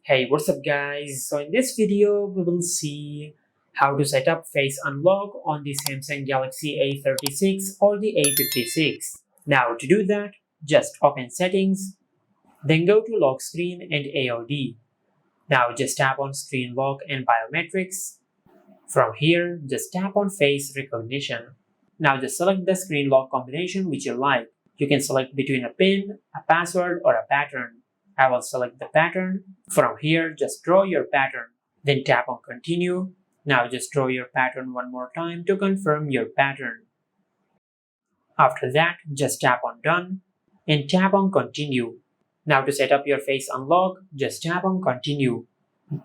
Hey, what's up guys? So in this video, we will see how to set up face unlock on the Samsung Galaxy A36 or the A56. Now to do that, just open settings, then go to lock screen and AOD. Now just tap on screen lock and biometrics. From here, just tap on face recognition. Now just select the screen lock combination which you like. You can select between a PIN, a password or a pattern. I will select the pattern. From here, just draw your pattern. Then tap on continue. Now just draw your pattern one more time to confirm your pattern. After that, just tap on done and tap on continue. Now to set up your face unlock, just tap on continue.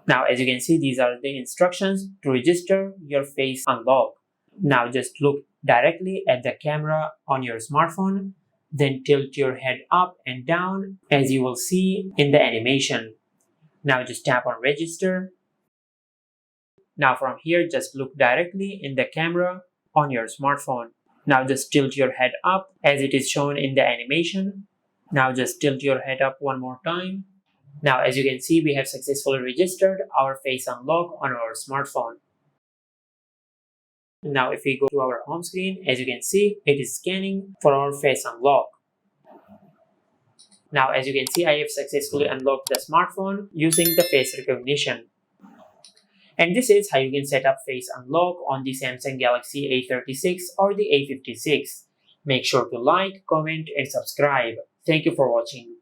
Now as you can see, these are the instructions to register your face unlock. Now just look directly at the camera on your smartphone, then tilt your head up and down as you will see in the animation. Now just tap on register. Now from here, just look directly in the camera on your smartphone. Now just tilt your head up as it is shown in the animation. Now just tilt your head up one more time. Now as you can see, we have successfully registered our face unlock on our smartphone. Now if we go to our home screen, as you can see, it is scanning for our face unlock. Now as you can see, I have successfully unlocked the smartphone using the face recognition. And this is how you can set up face unlock on the Samsung Galaxy A36 or the A56. Make sure to like, comment and subscribe. Thank you for watching.